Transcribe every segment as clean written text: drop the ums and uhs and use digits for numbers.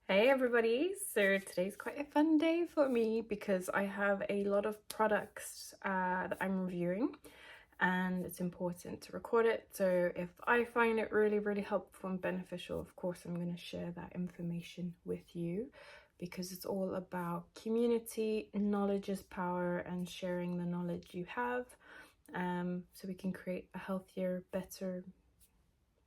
Hey everybody! So today's quite a fun day for me because I have a lot of products that I'm reviewing, and it's important to record it. So if I find it really helpful and beneficial, of course I'm going to share that information with you, because it's all about community. Knowledge is power, and sharing the knowledge you have so we can create a healthier, better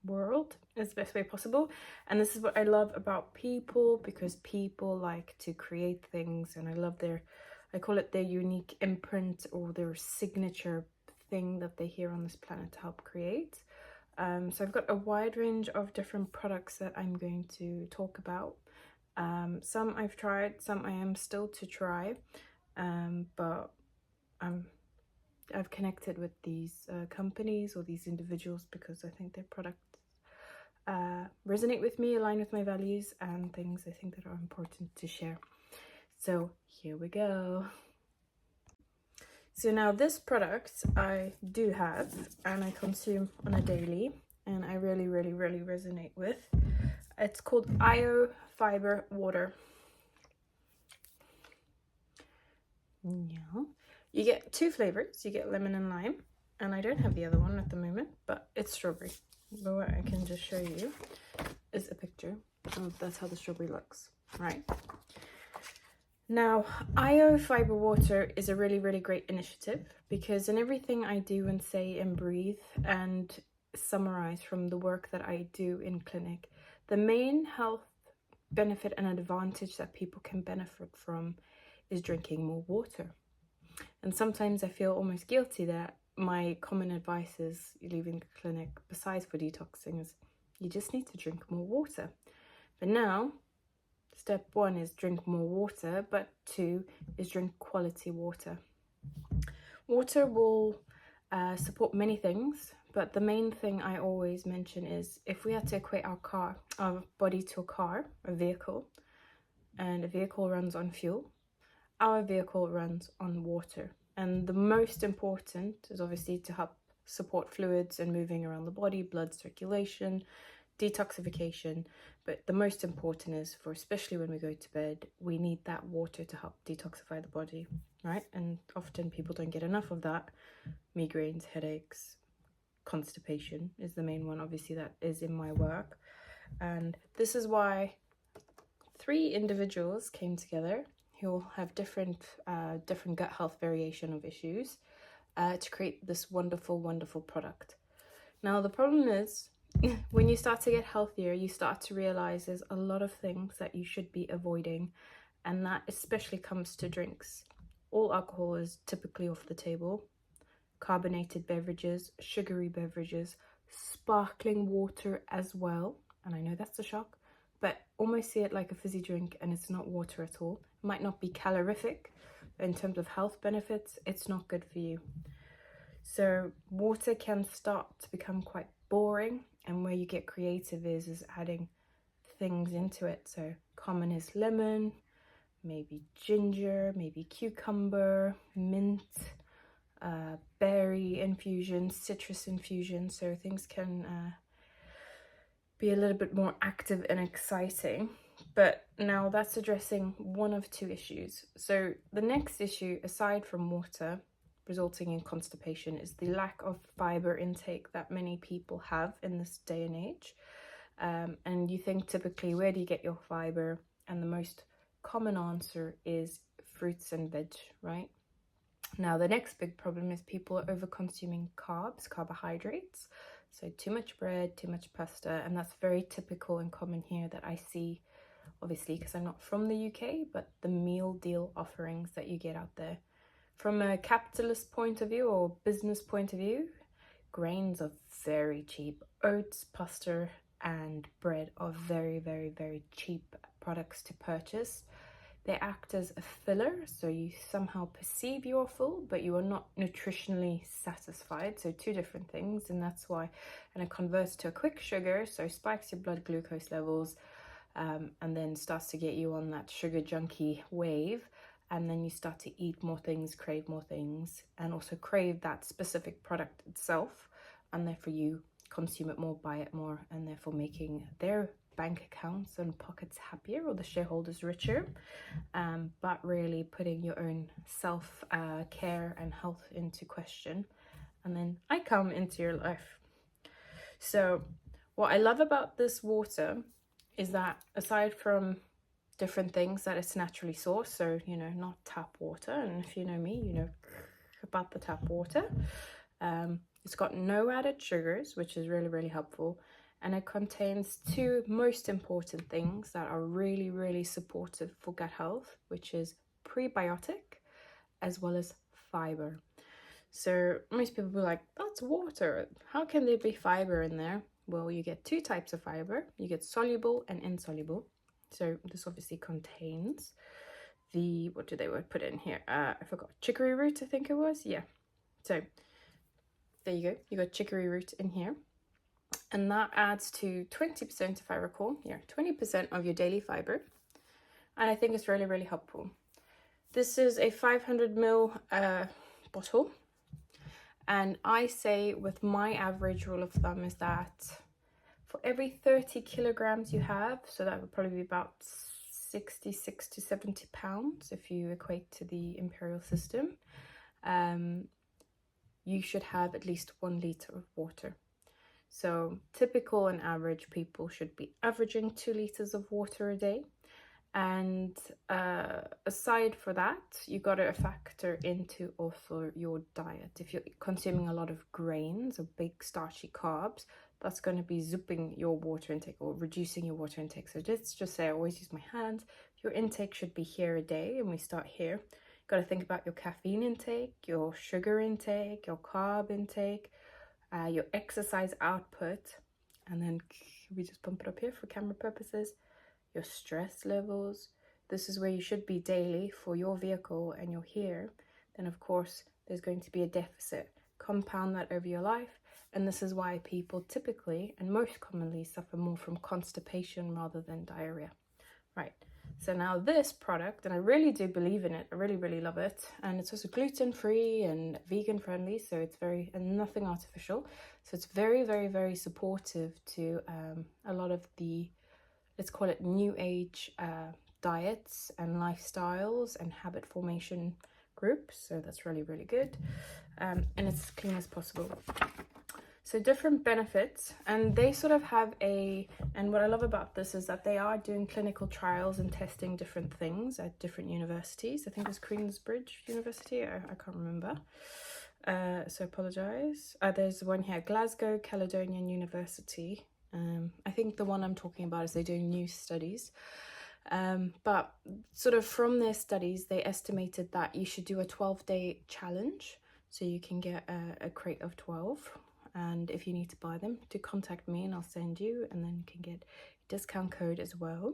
world is the best way possible. And this is what I love about people, because people like to create things, and I call it their unique imprint, or their signature thing that they here on this planet to help create. So I've got a wide range of different products that I'm going to talk about. Some I've tried, some I am still to try, but I've connected with these companies or these individuals because I think their products resonate with me, align with my values, and things I think that are important to share. So here we go. So now this product I do have and I consume on a daily, and I really resonate with. It's called IO Fiber Water. Yeah. You get two flavors. You get lemon and lime, and I don't have the other one at the moment, but it's strawberry. But what I can just show you is a picture of that's how the strawberry looks, right? Now, IO Fiber Water is a really great initiative, because in everything I do and say and breathe and summarize from the work that I do in clinic, the main health benefit and advantage that people can benefit from is drinking more water. And sometimes I feel almost guilty that my common advice is leaving the clinic, besides for detoxing, is you just need to drink more water. But now, step one is drink more water, but two is drink quality water. Water will support many things, but the main thing I always mention is, if we had to equate our body to a car, a vehicle, and a vehicle runs on fuel, our vehicle runs on water. And the most important is obviously to help support fluids and moving around the body, blood circulation, detoxification. But the most important is, for especially when we go to bed, we need that water to help detoxify the body, right? And often people don't get enough of that. Migraines, headaches, constipation is the main one, obviously, that is in my work. And this is why 3 individuals came together who will have different gut health variation of issues to create this wonderful product. Now the problem is, when you start to get healthier, you start to realize there's a lot of things that you should be avoiding, and that especially comes to drinks. All alcohol is typically off the table. Carbonated beverages, sugary beverages, sparkling water as well. And I know that's a shock, but almost see it like a fizzy drink, and it's not water at all. It might not be calorific, but in terms of health benefits, it's not good for you. So water can start to become quite boring, and where you get creative is adding things into it. So common is lemon, maybe ginger, maybe cucumber, mint, berry infusion, citrus infusion. So things can be a little bit more active and exciting. But now that's addressing one of 2 issues. So the next issue, aside from water resulting in constipation, is the lack of fiber intake that many people have in this day and age. And you think typically, where do you get your fiber? And the most common answer is fruits and veg, right? Now the next big problem is people are over consuming carbs, carbohydrates. So too much bread, too much pasta, and that's very typical and common here that I see, obviously, because I'm not from the UK, but the meal deal offerings that you get out there. From a capitalist point of view or business point of view, grains are very cheap. Oats, pasta, and bread are very cheap products to purchase. They act as a filler, so you somehow perceive you're full, but you are not nutritionally satisfied. So 2 different things, and that's why. And it converts to a quick sugar, so spikes your blood glucose levels, and then starts to get you on that sugar junkie wave. And then you start to eat more things, crave more things, and also crave that specific product itself. And therefore you consume it more, buy it more, and therefore making their bank accounts and pockets happier or the shareholders richer, but really putting your own self care and health into question. And then I come into your life. So what I love about this water is that aside from different things, that it's naturally sourced, so not tap water, and if you know me, you know about the tap water. It's got no added sugars, which is really, really helpful, and it contains two most important things that are really, really supportive for gut health, which is prebiotic as well as fiber. So most people be like, that's water, how can there be fiber in there? Well, you get two types of fiber. You get soluble and insoluble. So this obviously contains the, what do they put in here? I forgot, chicory root, I think it was. Yeah. So there you go. You got chicory root in here. And that adds to 20%, if I recall. Yeah, 20% of your daily fiber. And I think it's really, really helpful. This is a 500 ml bottle. And I say with my average rule of thumb is that for every 30 kilograms you have, so that would probably be about 66 to 70 pounds if you equate to the imperial system, you should have at least 1 liter of water. So typical and average people should be averaging 2 liters of water a day. And aside for that, you got to factor into also your diet. If you're consuming a lot of grains or big starchy carbs, that's going to be zipping your water intake or reducing your water intake. So let's just say I always use my hands. Your intake should be here a day, and we start here. You've got to think about your caffeine intake, your sugar intake, your carb intake, your exercise output, and then we just pump it up here for camera purposes. Your stress levels. This is where you should be daily for your vehicle, and you're here. Then of course there's going to be a deficit. Compound that over your life, and this is why people typically and most commonly suffer more from constipation rather than diarrhea. Right, so now this product, and I really do believe in it, I really, really love it, and it's also gluten-free and vegan friendly, so it's and nothing artificial, so it's very, very, very supportive to a lot of the, let's call it new age diets and lifestyles and habit formation groups. So that's really, really good. And it's as clean as possible. So different benefits, and they sort of have and what I love about this is that they are doing clinical trials and testing different things at different universities. I think it's Queensbridge University, I can't remember. So apologize. There's one here, Glasgow Caledonian University. I think the one I'm talking about is they're doing new studies. But sort of from their studies, they estimated that you should do a 12-day challenge. So you can get a crate of 12. And if you need to buy them, do contact me and I'll send you. And then you can get a discount code as well.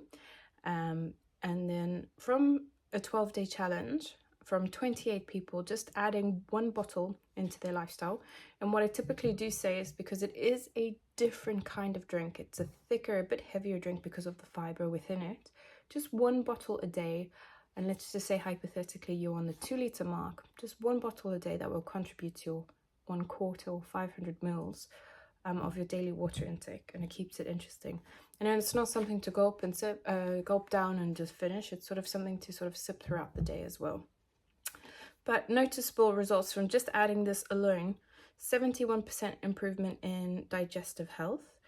And then from a 12-day challenge, from 28 people, just adding 1 bottle into their lifestyle. And what I typically do say is, because it is a different kind of drink, it's a thicker, a bit heavier drink because of the fiber within it, just 1 bottle a day. And let's just say hypothetically you're on the 2 liter mark, just 1 bottle a day that will contribute to your 1/4 or 500 mils of your daily water intake, and it keeps it interesting. And then it's not something to gulp and sip, gulp down and just finish. It's sort of something to sort of sip throughout the day as well. But noticeable results from just adding this alone: 71% improvement in digestive health,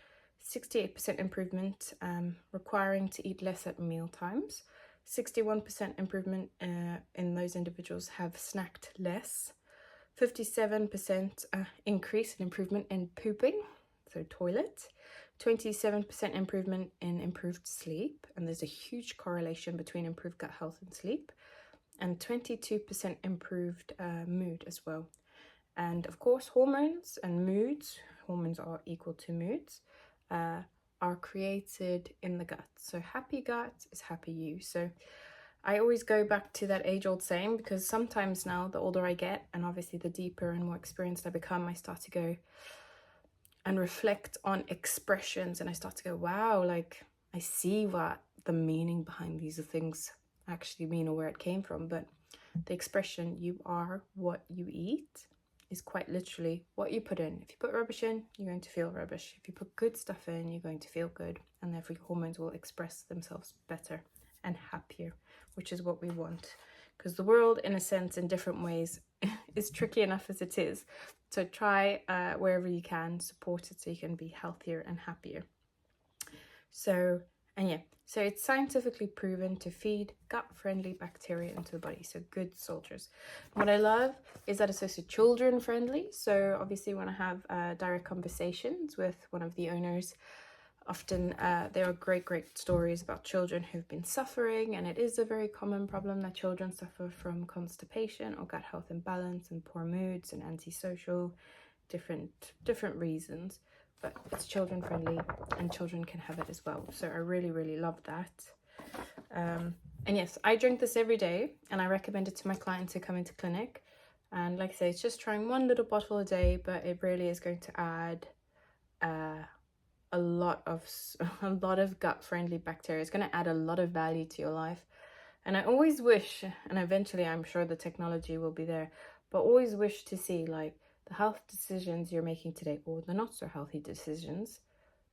68% improvement requiring to eat less at meal times, 61% improvement in those individuals have snacked less, 57% increase in improvement in pooping, so toilet, 27% improvement in improved sleep, and there's a huge correlation between improved gut health and sleep, and 22% improved mood as well. And of course, hormones and moods, hormones are equal to moods, are created in the gut. So happy gut is happy you. So I always go back to that age-old saying, because sometimes now, the older I get, and obviously the deeper and more experienced I become, I start to go and reflect on expressions, and I start to go, wow, like I see what the meaning behind these things actually mean or where it came from. But the expression, you are what you eat, is quite literally what you put in. If you put rubbish in, you're going to feel rubbish. If you put good stuff in, you're going to feel good, and therefore your hormones will express themselves better and happier, which is what we want. Because the world, in a sense, in different ways, is tricky enough as it is. So try wherever you can, support it so you can be healthier and happier. So it's scientifically proven to feed gut-friendly bacteria into the body, so good soldiers. What I love is that it's also children-friendly, so obviously when I have direct conversations with one of the owners, often there are great stories about children who've been suffering, and it is a very common problem that children suffer from constipation or gut health imbalance and poor moods and antisocial, different reasons. But it's children friendly and children can have it as well. So I really love that. And yes, I drink this every day, and I recommend it to my clients who come into clinic. And like I say, it's just trying one little bottle a day, but it really is going to add a lot of gut friendly bacteria. It's going to add a lot of value to your life. And I always wish, and eventually I'm sure the technology will be there, but always wish to see like the health decisions you're making today, or the not so healthy decisions,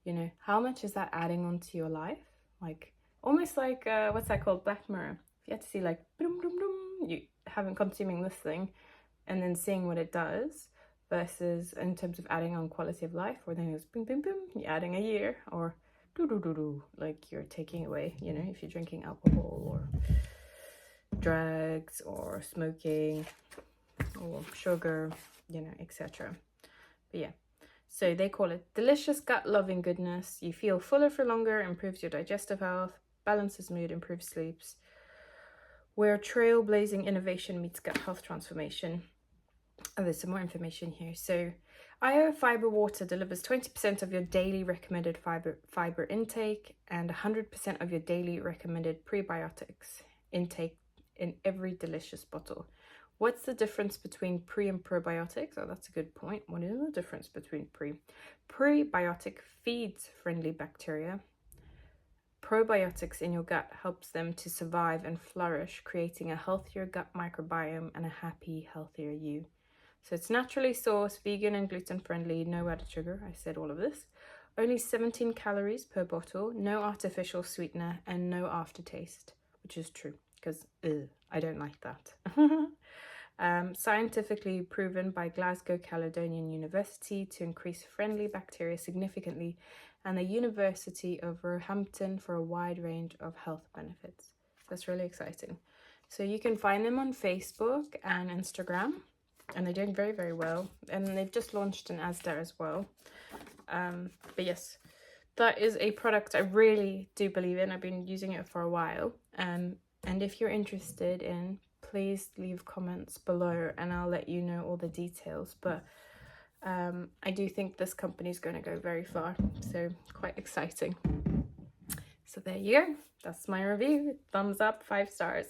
you know, how much is that adding onto your life? Like almost like what's that called, Black Mirror. If you had to see like boom, you haven't consuming this thing and then seeing what it does, versus in terms of adding on quality of life, where then it goes boom, you're adding a year, or like you're taking away, you know, if you're drinking alcohol or drugs or smoking or sugar, you know, etc. But yeah, so they call it delicious gut loving goodness. You feel fuller for longer, improves your digestive health, balances mood, improves sleeps. Where trailblazing innovation meets gut health transformation. Oh, there's some more information here. So IO Fiber Water delivers 20% of your daily recommended fiber intake and 100% of your daily recommended prebiotics intake in every delicious bottle. What's the difference between pre and probiotics? Oh, that's a good point. What is the difference between Prebiotic feeds friendly bacteria. Probiotics in your gut helps them to survive and flourish, creating a healthier gut microbiome and a happy, healthier you. So it's naturally sourced, vegan and gluten friendly, no added sugar. I said all of this. Only 17 calories per bottle, no artificial sweetener, and no aftertaste, which is true because I don't like that. Scientifically proven by Glasgow Caledonian University to increase friendly bacteria significantly, and the University of Roehampton for a wide range of health benefits. That's really exciting. So you can find them on Facebook and Instagram, and they're doing very well, and they've just launched an Asda as well. But yes, that is a product I really do believe in. I've been using it for a while, and if you're interested in, please leave comments below and I'll let you know all the details. But I do think this company is going to go very far, so quite exciting. So there you go, that's my review. Thumbs up, 5 stars.